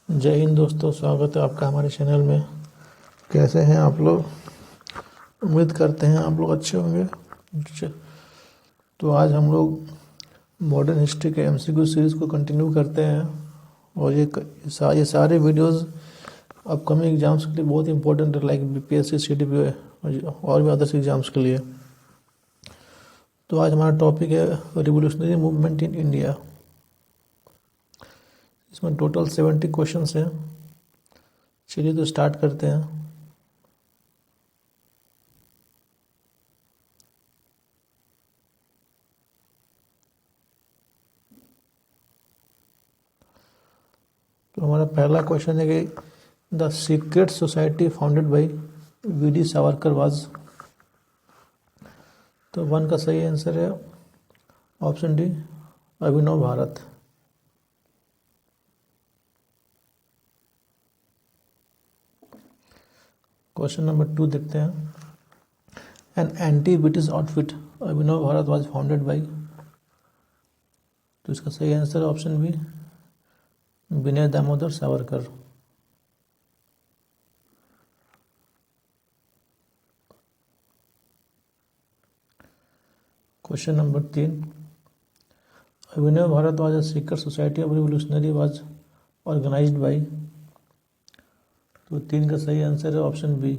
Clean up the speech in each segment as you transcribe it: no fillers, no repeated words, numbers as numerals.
जय हिंद दोस्तों, स्वागत है आपका हमारे चैनल में। कैसे हैं आप लोग? उम्मीद करते हैं आप लोग अच्छे होंगे। तो आज हम लोग मॉडर्न हिस्ट्री के एमसीक्यू सीरीज़ को कंटिन्यू करते हैं और ये सारे वीडियोस अपकमिंग एग्जाम्स के लिए बहुत इंपॉर्टेंट है, लाइक बीपीएससी, सीडीपी और भी अदर्स एग्जाम्स के लिए। तो आज हमारा टॉपिक है रिवोल्यूशनरी मूवमेंट इन इंडिया। इसमें टोटल 70 क्वेश्चंस हैं। चलिए तो स्टार्ट करते हैं। तो हमारा पहला क्वेश्चन है कि the secret society founded by V D Savarkar was. तो वन का सही आंसर है option D, Abhinav Bharat. Question number 2 देखते हैं। An anti British outfit Abhinav Bharat was founded by. तो इसका सही आंसर है option B, Vinay Damodar Savarkar. Question number 3, Abhinav Bharat was a secret society of revolutionary was organised by. तो 3 का सही आंसर है option B,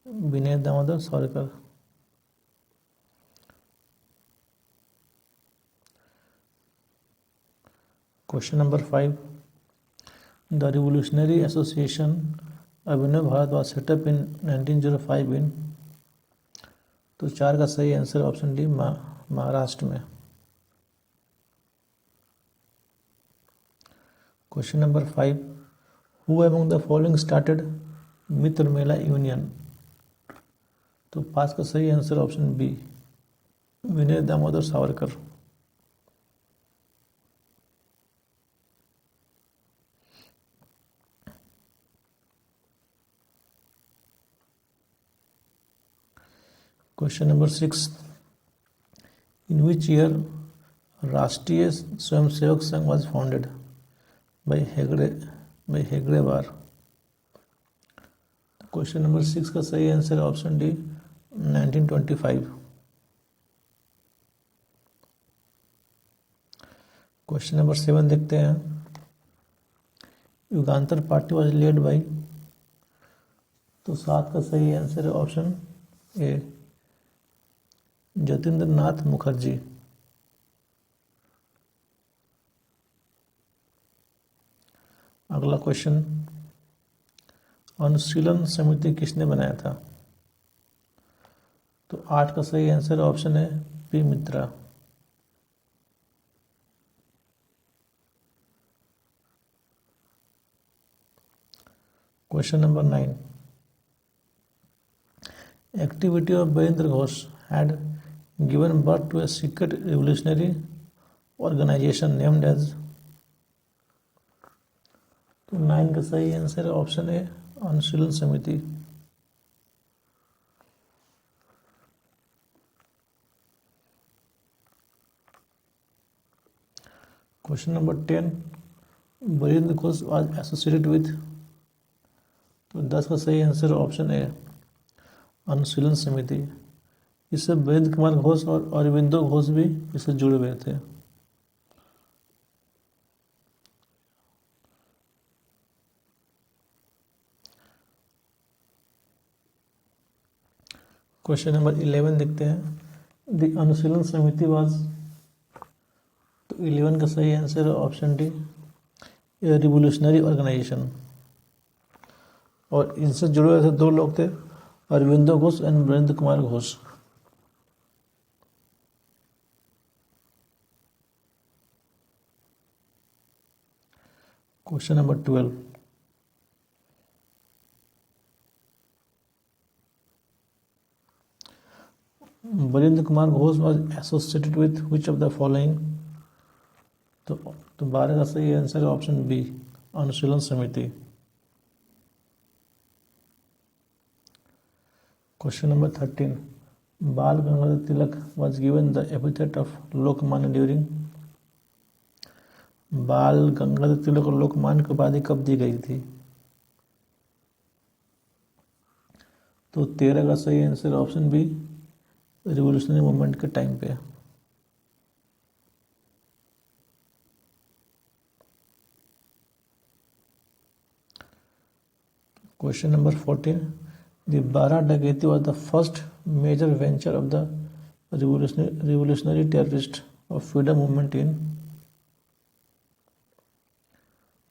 Vinay Damodar Savarkar. Question number 5, the revolutionary association Abhinav Bharat was set up in 1905 in. तो 4 का सही आंसर ऑप्शन डी, महाराष्ट्र में। Question number 5, who among the following started Mitra Mela union. तो 5 का सही answer option B, Vinay Damodar Savarkar. Question number 6, in which year Rashtriya Swayamsevak Sangh was founded by हेगड़ेवार। Question number 6 का सही आंसर है ऑप्शन डी, 1925। क्वेश्चन नंबर 7 देखते हैं। युगांतर पार्टी वाज लेड बाय। तो 7 का सही आंसर है ऑप्शन ए, जतिंद्र नाथ मुखर्जी। अगला क्वेश्चन, अनुशीलन समिति किसने बनाया था। तो 8 का सही आंसर ऑप्शन है P Mitra. Question number 9, activity of Virendra Ghosh had given birth to a secret revolutionary organisation named as. तो 9 का सही आंसर है option A, Anushilan Samiti. Question number 10, Virendra Ghosh was associated with. तो 10 का सही आंसर ऑप्शन ए, अनुशीलन समिति। इससे वीरेंद्र कुमार घोष और अरविंदो घोष भी इससे जुड़े हुए थे। क्वेश्चन नंबर 11 देखते हैं। द अनुशीलन समिति वाज। तो 11 का सही आंसर है ऑप्शन डी, रिवोल्यूशनरी ऑर्गेनाइजेशन। और इनसे जुड़े हुए थे 2 लोग थे, Aurobindo Ghosh and Virendra Kumar Ghosh. Question number 12, Virendra Kumar Ghosh was associated with which of the following. तो 12 का सही आंसर है option B, Anushilan Samiti. Question number 13, Bal Gangadhar Tilak was given the epithet of Lokmanya during. Bal Gangadhar तिलक को लोकमान्य की उपाधि कब दी गई थी? तो 13 का सही answer option B, revolutionary movement के टाइम पे। Question number 14, the Barrah dacoity was the first major venture of the revolutionary terrorist of freedom movement in.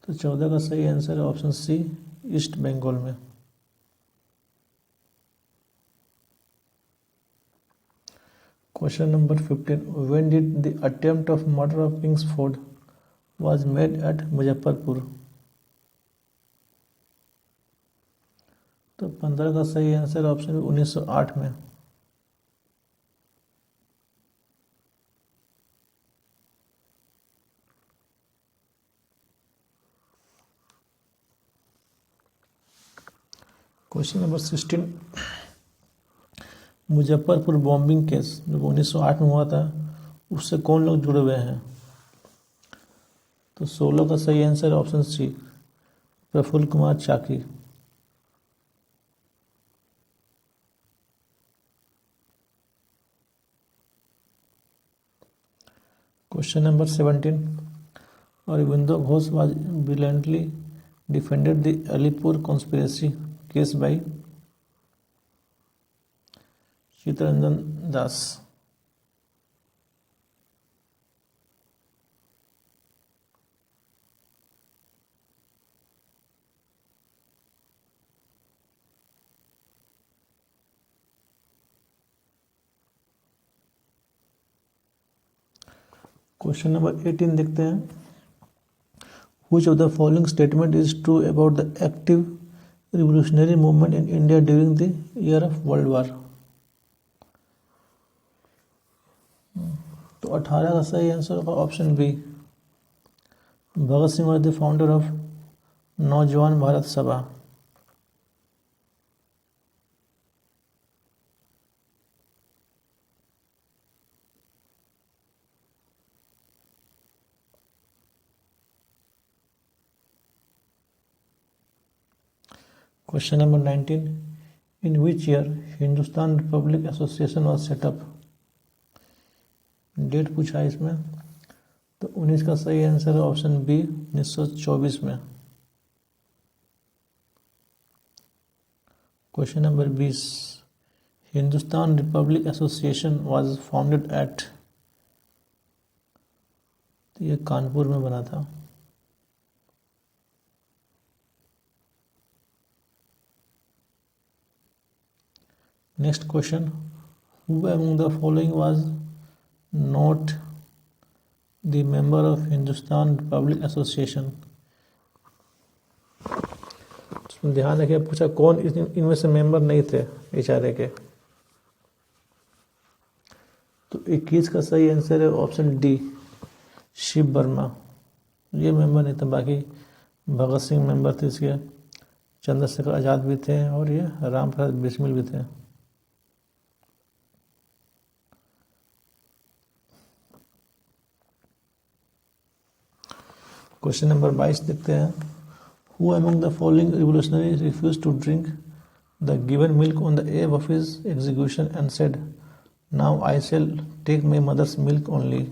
तो 14 का सही आंसर है ऑप्शन सी, ईस्ट बंगाल में। Question number 15, when did the attempt of murder of Kingsford was made at Muzaffarpur. तो 15 का सही answer option 1908 में। Question number 16, Muzaffarpur bombing case जो 1908 में हुआ था उससे कौन लोग जुड़े हुए हैं? तो 16 का सही answer option C, Prafulla Kumar Chaki. Question number 17, Aurobindo Ghosh was brilliantly defended the Alipur conspiracy case by Chittaranjan Das. Question number 18 देखते हैं, which of the following statement is true about the active revolutionary movement in India during the year of world war. तो 18 का सही answer होगा option B, Bhagat Singh was the founder of Naujawan Bharat Sabha. Question number 19, in which year Hindustan Republic Association was set up. Date पूछा है इसमें, तो 19 का सही आंसर है ऑप्शन बी, 1924 में। Question number 20, Hindustan Republic Association was founded at. तो ये कानपुर में बना था। Next question, who among the following was not the member of Hindustan Republic Association. ध्यान रखिए, पूछा कौन इनमें से मेंबर नहीं थे इशारे के। तो 21 का सही आंसर है ऑप्शन डी, शिव वर्मा। ये मेंबर नहीं था, बाकी भगत सिंह मेंबर थे इसके, चंद्रशेखर आज़ाद भी थे और ये राम प्रसाद बिस्मिल भी थे। क्वेश्चन नंबर 22 देखते हैं, who among the following revolutionary refuse to drink the given milk on the eve of his execution and said, now I shall take my mother's milk only।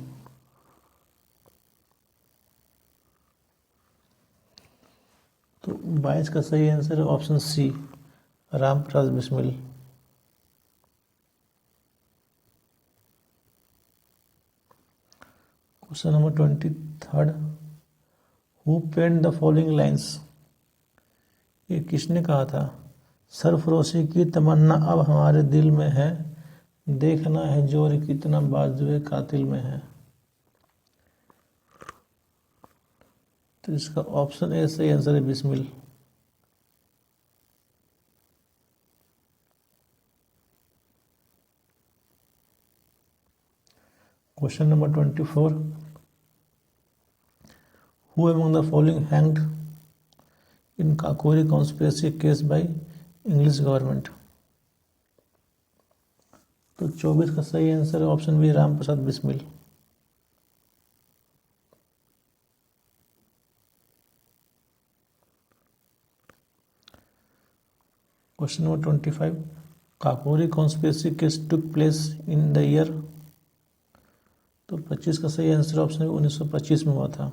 तो 22 का सही आंसर है option C, Ram Prasad Bismil. Question number 23, who penned the following lines. ये किसने कहा था, सरफरोशी की तमन्ना अब हमारे दिल में है, देखना है जोर कितना बाजुए कातिल में है। तो इसका ऑप्शन ए सही आंसर है Bismil. Question number 24, who among the following hanged in Kakori conspiracy case by English government. तो 24 का सही आंसर है option B, Ram Prasad Bismil. Question number 25, Kakori conspiracy case took place in the year. तो 25 का सही आंसर ऑप्शन 1925 में हुआ था।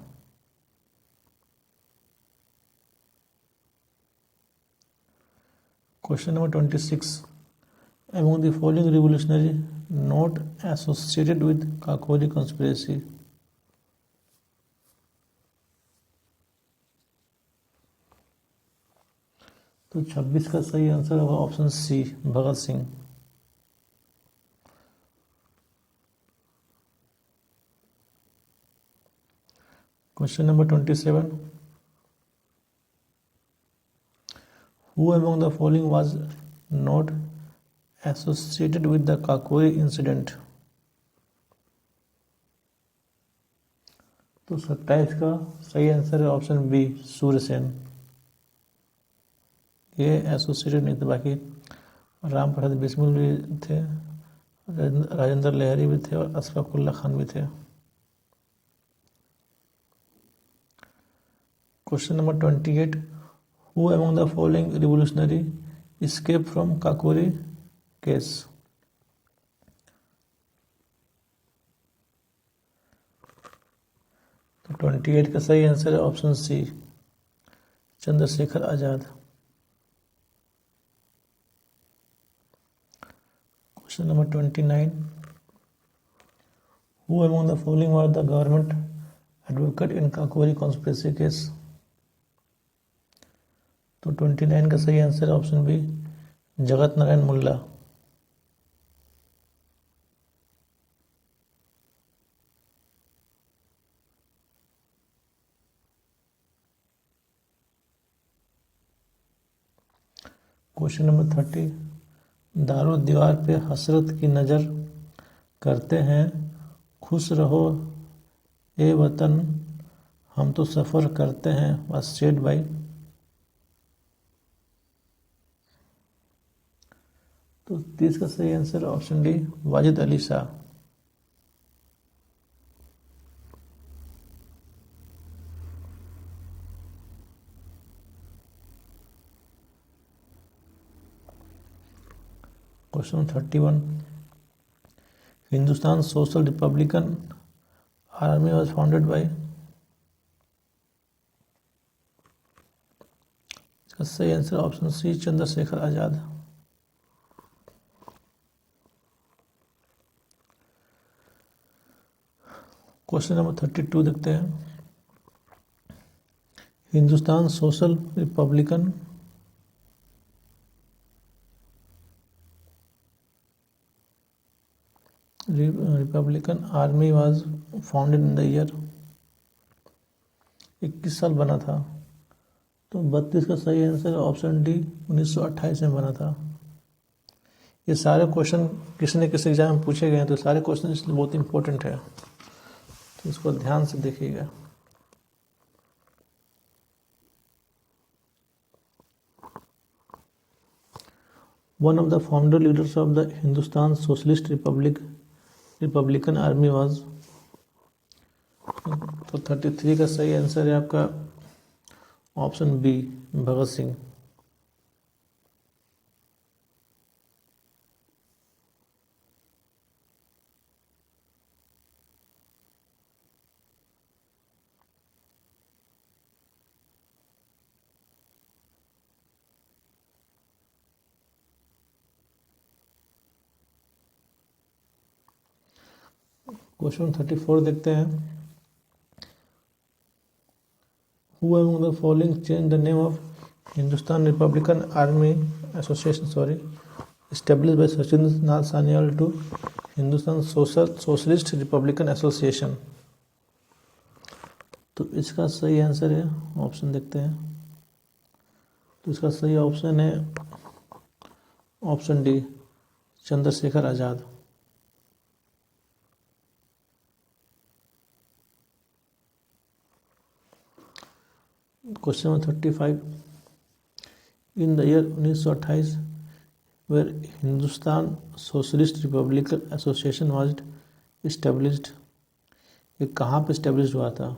Question number 26, among the following revolutionary not associated with Kakori conspiracy. तो 26 का सही आंसर होगा option C, Bhagat Singh. Question number 27, who among the following was not associated with the Kakori incident. तो 27 का सही आंसर है ऑप्शन बी, सूर्यसेन। ये एसोसिएटेड नहीं थे, बाकी राम प्रसाद बिस्मिल भी थे, राजेंद्र लहरी भी थे और अशफाकुल्ला खान भी थे। Question number 28, who among the following revolutionary escape from Kakori case. तो 28 का सही आंसर है option C, Chandrashekhar Azad. Question number 29, who among the following were the government advocate in Kakori conspiracy case. तो 29 का सही आंसर है option B, Jagat Narayan Mulla. Question number 30, दारो दीवार पे हसरत की नज़र करते हैं, खुश रहो ए वतन, हम तो सफ़र करते हैं, was said by। तो 30 का सही answer option D, Wajid Ali Shah. Question 31, Hindustan social Republican Army was founded bye. इसका सही answer option C, Chandrashekhar Azad. Question number 32 देखते हैं, Hindustan social Republican Army was founded in the year. 21 साल बना था। तो 32 का सही आंसर ऑप्शन डी, 1928 में बना था। ये सारे क्वेश्चन किसी न किसी एग्जाम में पूछे गए हैं, तो सारे क्वेश्चन इसलिए बहुत इंपॉर्टेंट है, तो इसको ध्यान से देखिएगा। One of the founder leaders of the Hindustan Socialist Republican Army was. तो 33 का सही आंसर है आपका option B, Bhagat Singh. Question 34 देखते हैं, who among the following change the name of Hindustan Republican Army Association established by Sachindra Nath Sanyal to Hindustan Socialist Republican Association. तो इसका सही आंसर है, ऑप्शन देखते हैं। तो इसका सही ऑप्शन है option D, Chandrashekhar Azad. Question number 35, in the year 1928 where Hindustan Socialist Republican Association was established. ये कहाँ पे इस्टेब्लिश हुआ था।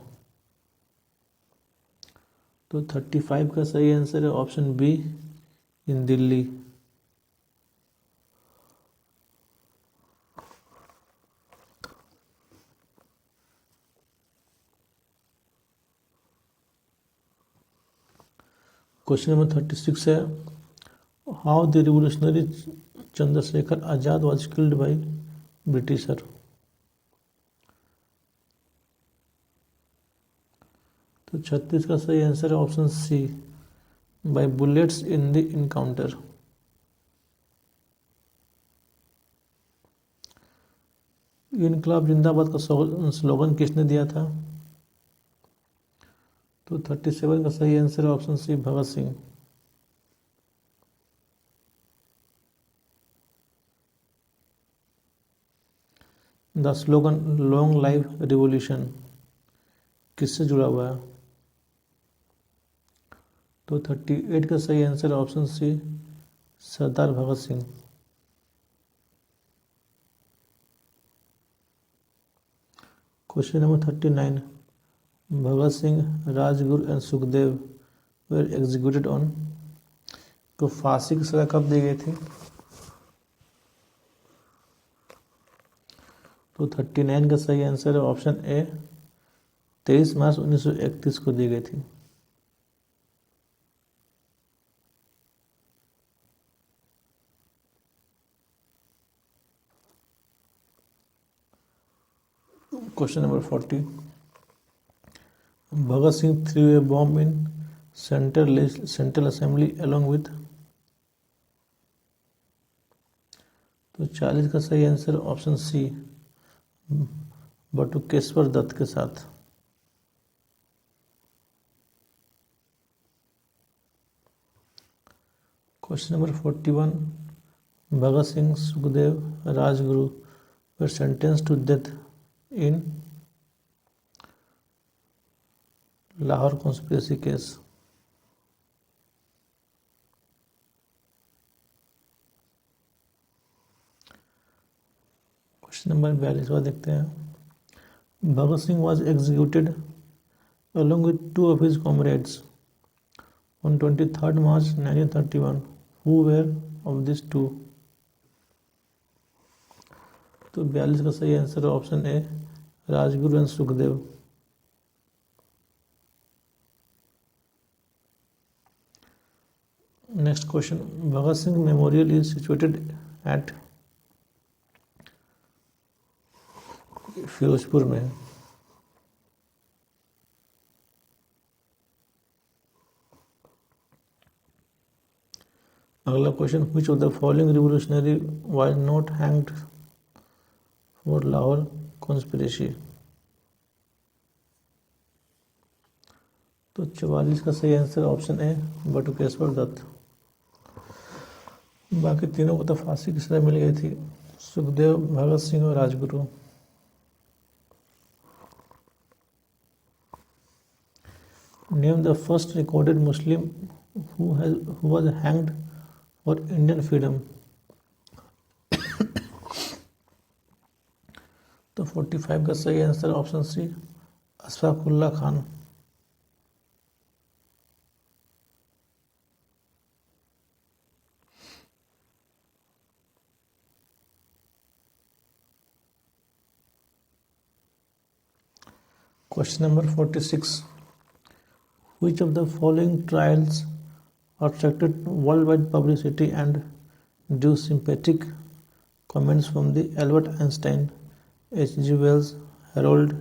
तो 35 का सही आंसर है option B, in Delhi. Question number 36 है, how the revolutionary Chandrashekhar Azad was killed by Britisher. तो 36 का सही आंसर है option C, by bullets in the encounter. इनकलाब जिंदाबाद का स्लोगन किसने दिया था। तो 37 का सही आंसर है option C, Bhagat Singh. The slogan long life revolution किससे जुड़ा हुआ है। तो 38 का सही आंसर है option C, Sardar Bhagat Singh. Question number 39, Bhagat Singh, Rajguru and Sukhdev were executed on. तो फांसी की सजा कब दी गई थी। तो 39 का सही आंसर है ऑप्शन ए, 23 मार्च 1931 को दी गई थी। Question number 40, Bhagat Singh threw a bomb in central assembly along with. तो 40 का सही answer option C, Batukeshwar Dutt के साथ। Question number 41, Bhagat Singh, Sukhdev, Rajguru were sentence to death in Lahore conspiracy case. Question number 42 देखते हैं, Bhagat Singh was executed along with two of his comrades on 23rd March 1931. Who were of these two? तो 42 का सही आंसर है option A, Rajguru and Sukhdev. Next question, Bhagat Singh memorial is situated at. Firozpur में। अगला question, which of the following revolutionary was not hanged for Lahore conspiracy. तो 44 का सही answer option A, Batukeshwar Dutt. बाकी तीनों को तो फांसी की सजा मिल गई थी, सुखदेव, भगत सिंह और Rajguru. Name the first recorded Muslim who was hanged for Indian freedom। तो 45 का सही answer option C, Ashfaqulla Khan. Question number 46, which of the following trials attracted worldwide publicity and drew sympathetic comments from the Albert Einstein, H.G. Wells, Harold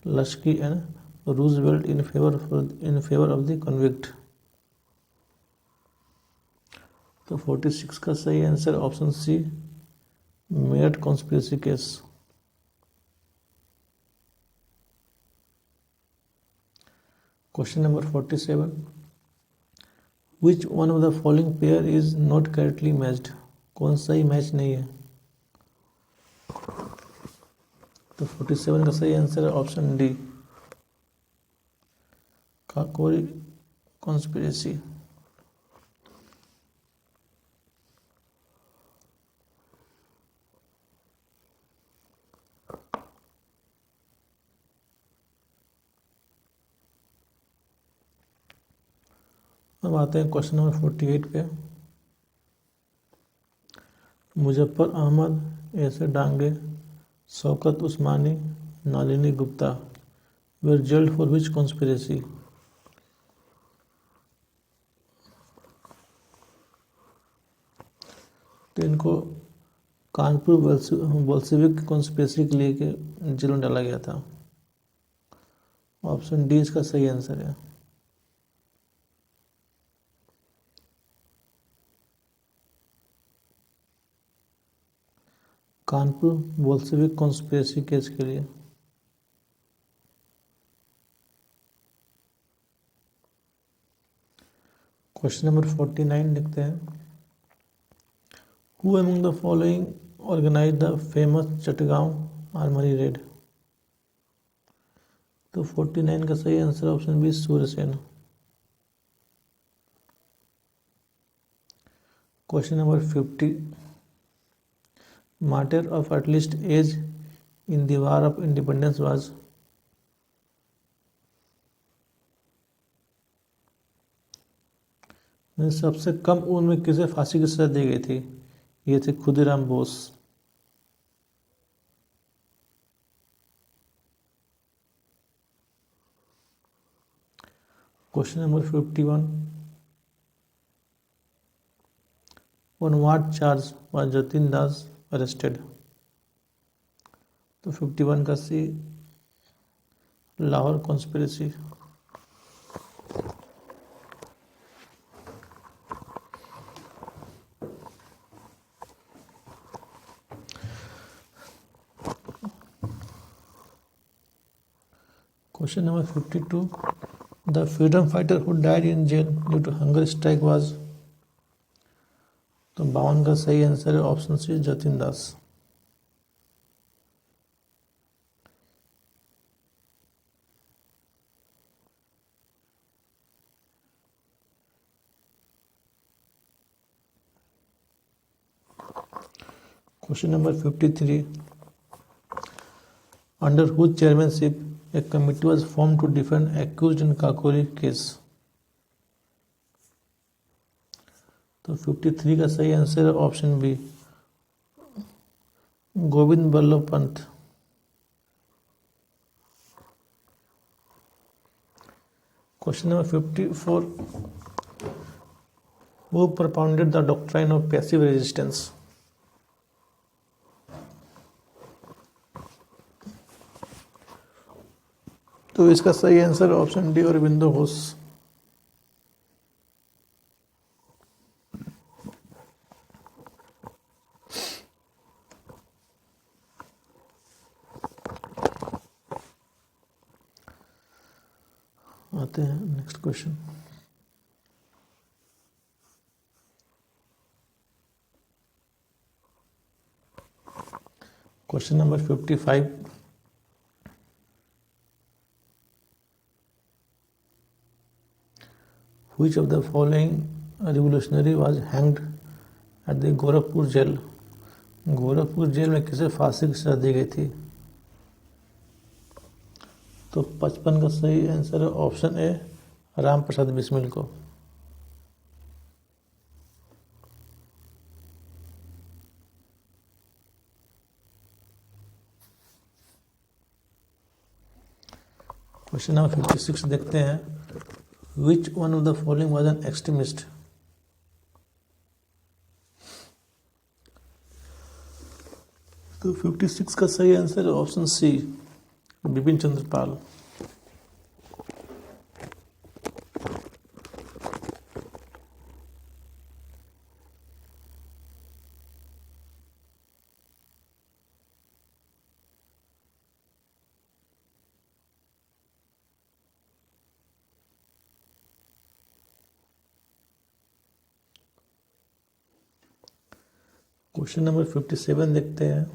Lasky and Roosevelt in favor of the convict। तो 46 का सही answer option C, Meerut conspiracy case. Question number 47, which one of the following pair is not correctly matched. कौन सा ही match नहीं है। तो 47 का सही आंसर है ऑप्शन डी, काकोरी कॉन्स्पिरेसी। अब आते हैं क्वेश्चन नंबर 48 पे, मुजफ्फर अहमद, ऐसे डांगे, शौकत उस्मानी, नलिनी गुप्ता वर जेल्ड फॉर विच कॉन्स्पिरेसी। तो इनको कानपुर बोल्शेविक कॉन्स्पिरेसी के लिए के जेल में डाला गया था। ऑप्शन डी इसका सही आंसर है। कानपुर बोल्शेविक कॉन्स्पिरेसी केस के लिए। क्वेश्चन नंबर 49 लिखते हैं, who among the following organise the famous Chittagong armoury raid. तो 49 का सही answer option B Surya Sen. Question number 50, martyr of earliest age in the war of independence was. सबसे कम उम्र में किसे फांसी की सजा दी गई थी? ये थे Khudiram Bose. Question number 51, on what charge was Jatin Das arrested. तो 51 का C Lahore conspiracy. Question number 52, the freedom fighter who died in jail due to hunger strike was. तो 52 का सही आंसर है option C Jatin Das. Question number 53, under whose chairmanship a committee was formed to defend accused in Kakori case. तो 53 का सही answer है option B Govind Ballabh Pant. Question number 54, who propounded the doctrine of passive resistance। तो इसका सही answer option D Aurobindo Ghosh. आते हैं next question. Question number 55, which of the following revolutionary was hanged at the Gorakhpur jail. Gorakhpur jail में किसे फांसी की सजा दी गई थी? तो 55 का सही आंसर है ऑप्शन ए राम प्रसाद बिस्मिल को। क्वेश्चन नंबर 56 देखते हैं, विच one of the following was an extremist. तो 56 का सही आंसर है ऑप्शन सी बिपिन चंद्र पाल। क्वेश्चन नंबर 57 देखते हैं,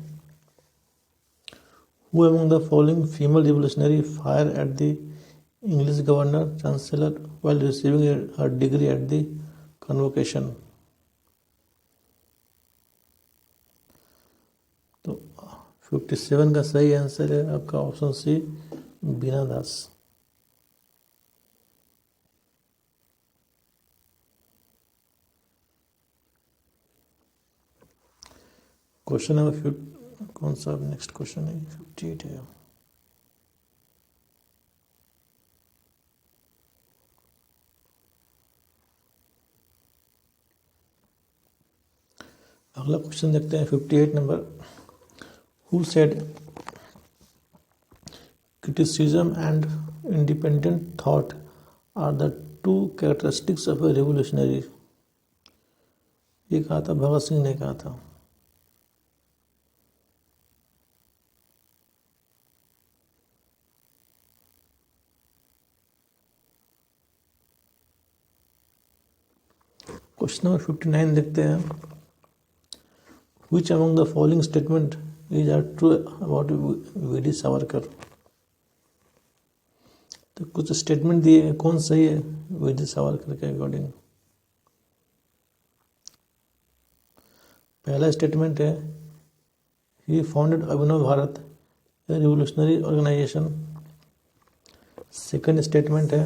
Who among the following female revolutionary fired at the English governor chancellor while receiving her degree at the convocation। तो 57 का सही आंसर है आपका ऑप्शन सी बीना दास। क्वेश्चन नंबर कौन सा नेक्स्ट क्वेश्चन है? 58 है। अगला क्वेश्चन देखते हैं 58 number. Who said criticism and independent thought are the two characteristics of a revolutionary? ये कहा था भगत सिंह ने कहा था। क्वेश्चन नंबर 59 देखते हैं। Which among the following statement is are true about V D Savarkar? तो कुछ स्टेटमेंट दिए हैं, कौन सही है वीडी सावरकर के अकॉर्डिंग? पहला स्टेटमेंट है he founded Abhinav Bharat a revolutionary organisation. Second statement है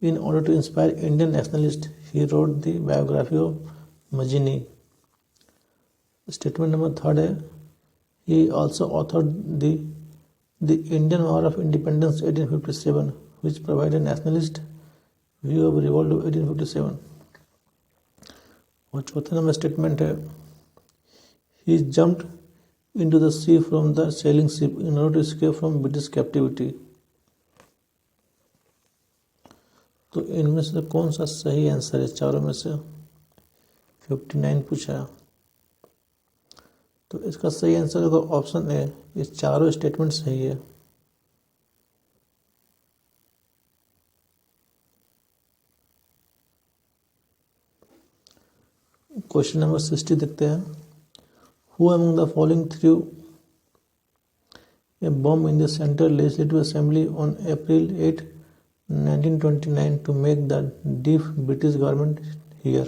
in order to inspire Indian nationalist he wrote the biography of Mazzini. Statement number third है he also authored the Indian war of independence 1857 which provided nationalist view of revolt of 1857। और चौथा number statement है he jumped into the sea from the sailing ship in order to escape from British captivity। तो इनमें से कौन सा सही answer है चारों में से? 59 पूछा। तो इसका सही आंसर अगर ऑप्शन है, ये चारों स्टेटमेंट सही है। क्वेश्चन नंबर 60 देखते हैं। Who among the following threw a bomb in the Central Legislative Assembly on April 8, 1929 to make the deaf British government hear?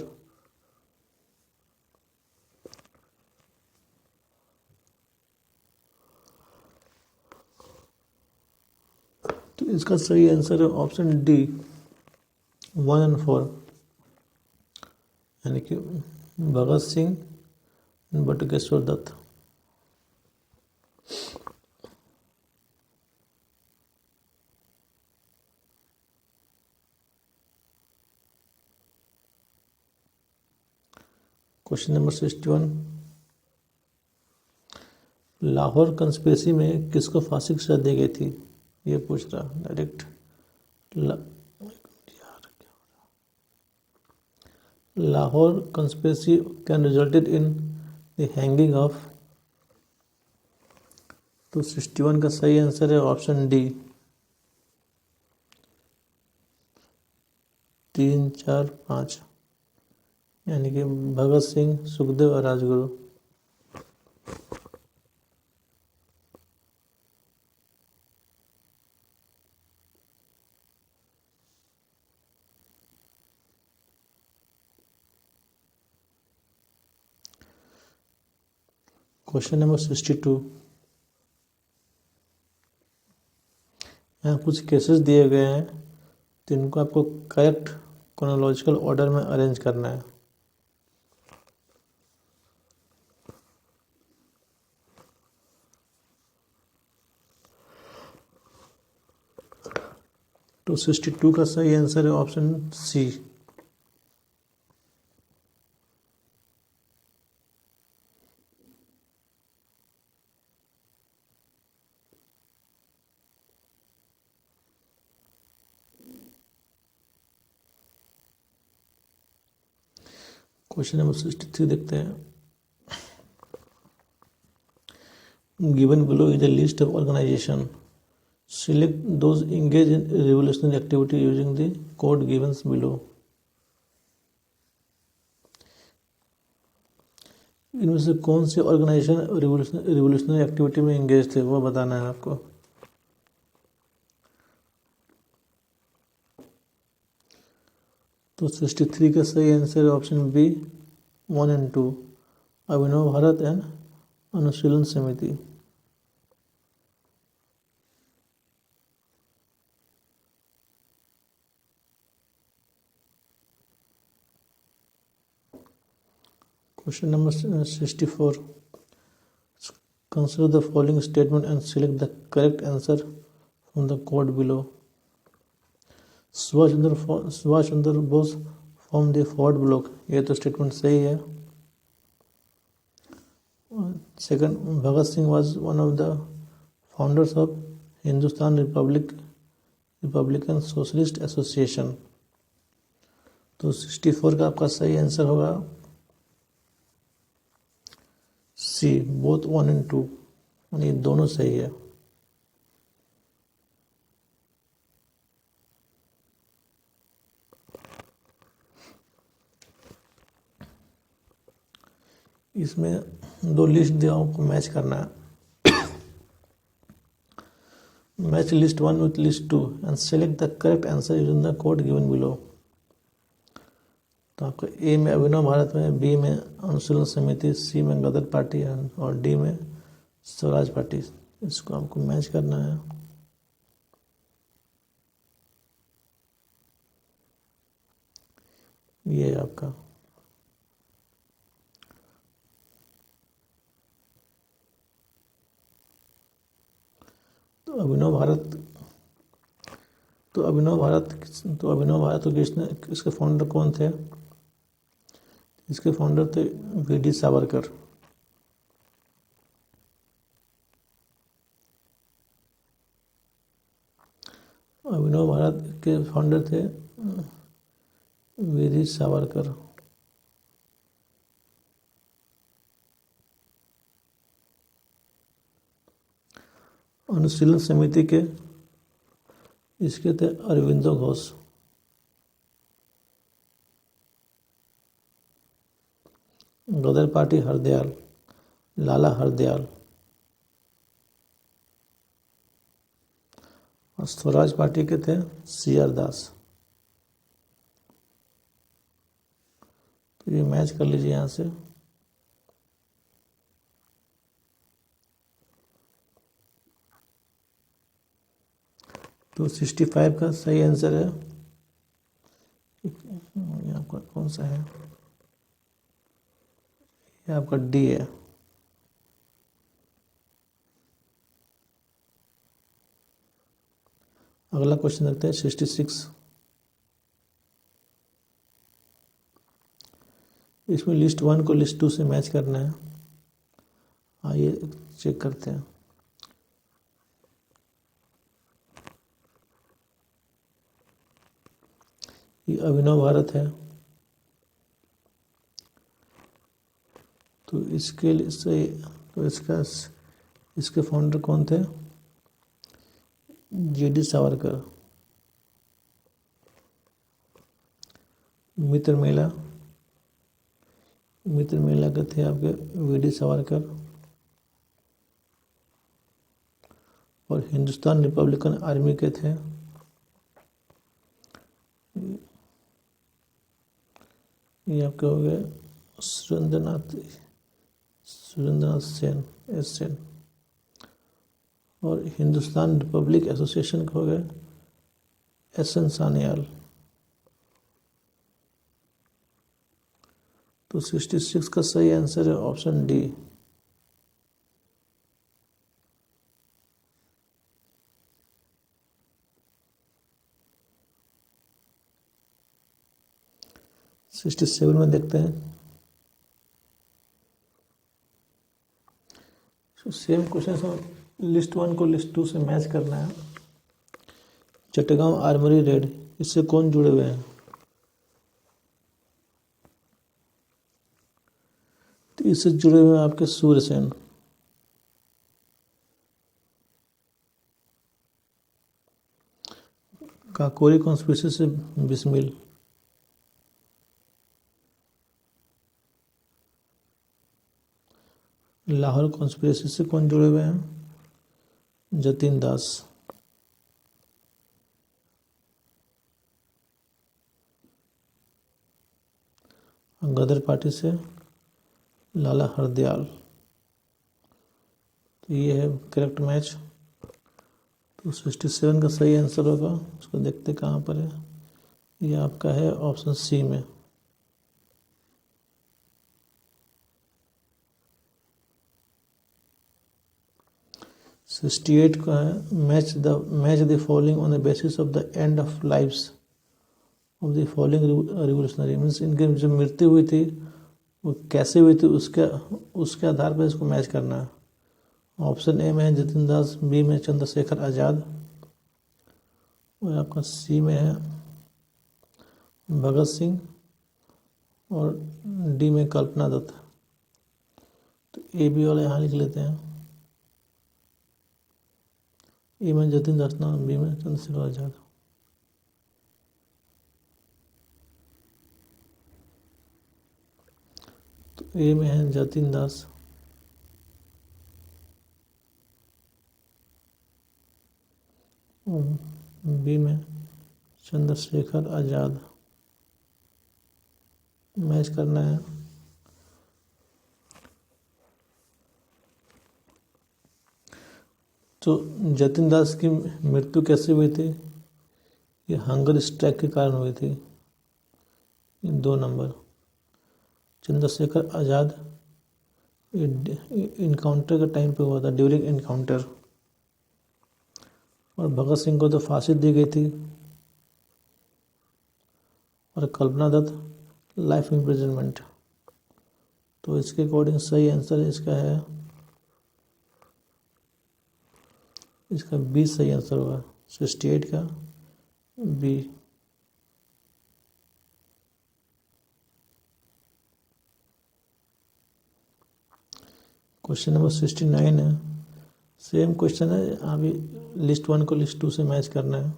तो इसका सही आंसर है ऑप्शन डी 1 और 4, यानी कि Bhagat Singh Batukeshwar Dutt. Question number 61। Lahore conspiracy में किसको फांसी की सजा दी गई थी? ये पूछ रहा direct. Lahore conspiracy can resulted in the hanging of. तो 61 का सही आंसर है ऑप्शन डी 3, 4, 5, यानी कि भगत सिंह, सुखदेव और राजगुरु। Question number 62। यहाँ कुछ केसेस दिए गए हैं, तो इनको आपको करेक्ट क्रोनोलॉजिकल ऑर्डर में अरेंज करना है। तो 62 का सही आंसर है ऑप्शन सी। क्वेश्चन नंबर 63 देखते हैं। Given below is a list of organization. Select those engaged in revolutionary activity using the code given below. इनमें से कौन से ऑर्गेनाइजेशन रिवोल्यूशनरी एक्टिविटी में एंगेज थे वो बताना है आपको। तो 63 का सही आंसर है ऑप्शन बी 1 और 2, अभिनव भारत एंड अनुशीलन समिति। Question number 64. Consider the following statement and select the correct answer from the code below. Subhash Chandra Bose from the fort block, ये तो स्टेटमेंट सही है। Second, Bhagat Singh was one of the founders of Hindustan Republican Socialist Association. तो 64 का आपका सही answer होगा सी, both 1 and 2, यानी दोनों सही है। इसमें दो लिस्ट दिया आपको मैच करना है। Match list 1 with list 2 and select the correct answer using the code given below। तो आपको ए में अभिनव भारत में, बी में अनुशीलन समिति, सी में गदर पार्टी और डी में स्वराज पार्टी। इसको आपको मैच करना है। ये है आपका अभिनव भारत तो किसने, इसके फाउंडर कौन थे? इसके फाउंडर थे वी.डी. सावरकर। अभिनव भारत के फाउंडर थे वी.डी. सावरकर। अनुशीलन समिति के इसके थे अरविंदो घोष। गदर पार्टी हरदयाल, लाला हरदयाल। और स्वराज पार्टी के थे सी.आर. दास। तो ये मैच कर लीजिए यहाँ से। तो 65 का सही आंसर है। ये आपका कौन सा है? ये आपका डी है। अगला क्वेश्चन देखते हैं 66। इसमें लिस्ट 1 को लिस्ट 2 से मैच करना है। आइए चेक करते हैं। ये अभिनव भारत है, तो इसके लिए सही, तो इसके फाउंडर कौन थे? जी.डी. सावरकर। मित्र मेला के थे आपके वी.डी. सावरकर। और हिंदुस्तान रिपब्लिकन आर्मी के थे ये आपके हो गए सुरेंद्रनाथ सेन। और हिंदुस्तान रिपब्लिक एसोसिएशन के हो गए एस.एन. सान्याल। तो 66 का सही आंसर है ऑप्शन डी। सिक्सटी 67 में देखते हैं। सेम क्वेश्चन, लिस्ट 1 को लिस्ट 2 से मैच करना है। चटगांव आर्मरी रेड, इससे कौन जुड़े हुए हैं? तो इससे जुड़े हुए हैं आपके सूर्यसेन। काकोरी कॉन्स्पिरेसी से बिस्मिल। लाहौर कॉन्स्पिरेसी से कौन जुड़े हुए हैं? जतिन दास। गदर पार्टी से लाला हरदयाल। तो ये है करेक्ट मैच। तो 67 का सही आंसर होगा। उसको देखते कहाँ पर है। ये आपका है ऑप्शन सी में। सिक्सटी 68 का है match the following on the basis of the end of lives of the following revolutionary. Means इनकी जो मृत्यु हुई थी वो कैसे हुई थी उसके उसके आधार पर इसको मैच करना है। ऑप्शन ए में है जतिन दास, बी में चंद्रशेखर आज़ाद और आपका सी में है भगत सिंह और डी में कल्पना दत्त। तो ए बी वाला यहाँ लिख लेते हैं। ए में जतिन दास नाम, बी में चंद्रशेखर आज़ाद। तो ए में है जतिन दास, बी में चंद्रशेखर आज़ाद। मैच करना है। तो जतिन दास की मृत्यु कैसे हुई थी? ये हंगर स्ट्राइक के कारण हुई थी। 2 नंबर। चंद्रशेखर आज़ाद इनकाउंटर के टाइम पे हुआ था, ड्यूरिंग इनकाउंटर। और भगत सिंह को तो फांसी दी गई थी और कल्पना दत्त लाइफ इम्प्रिजनमेंट। तो इसके अकॉर्डिंग सही आंसर इसका है, इसका बी सही आंसर होगा 68 का बी। क्वेश्चन नंबर 69 है, सेम क्वेश्चन है। यहाँ भी लिस्ट 1 को लिस्ट 2 से मैच करना है।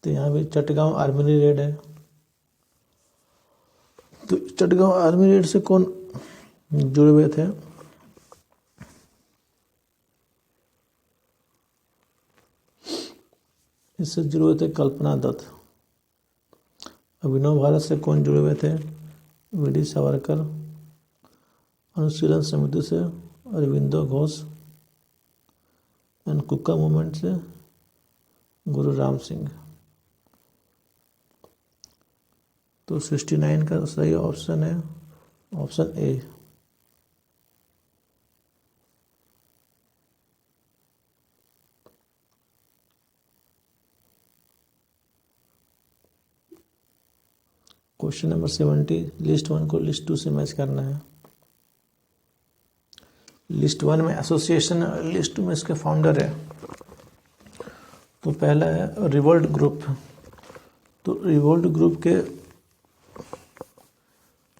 तो यहाँ भी चटगांव आर्मी रेड है। तो चटगांव आर्मी रेड से कौन जुड़े हुए थे? इससे जुड़े हुए थे कल्पना दत्त। अभिनव भारत से कौन जुड़े हुए थे? वी.डी. सावरकर। अनुशीलन समिति से अरविंदो घोष। एंड कुका मूवमेंट से गुरु राम सिंह। तो 69 का सही ऑप्शन है ऑप्शन ए। क्वेश्चन नंबर 70, लिस्ट 1 को लिस्ट 2 से मैच करना है। लिस्ट 1 में एसोसिएशन, लिस्ट 2 में इसके फाउंडर है। तो पहला है रिवोल्ट ग्रुप। तो रिवोल्ट ग्रुप के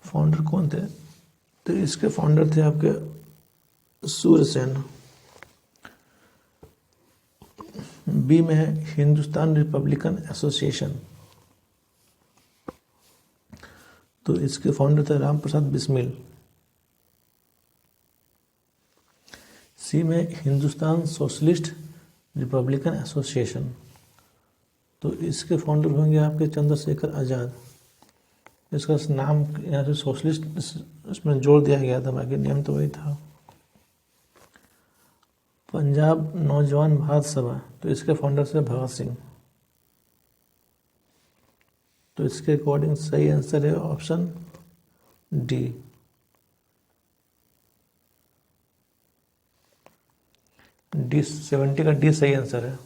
फाउंडर कौन थे? तो इसके फाउंडर थे आपके सूर्यसेन। बी में है हिंदुस्तान रिपब्लिकन एसोसिएशन। तो इसके फाउंडर थे राम प्रसाद बिस्मिल। सी में हिंदुस्तान सोशलिस्ट रिपब्लिकन एसोसिएशन। तो इसके फाउंडर होंगे आपके चंद्रशेखर आज़ाद। इसका नाम यहाँ से सोशलिस्ट इसमें जोड़ दिया गया था, बाकी नियम तो वही था। पंजाब नौजवान भारत सभा, तो इसके फाउंडर से भगत सिंह। तो इसके अकॉर्डिंग सही आंसर है ऑप्शन डी। डी 70 का डी सही आंसर है।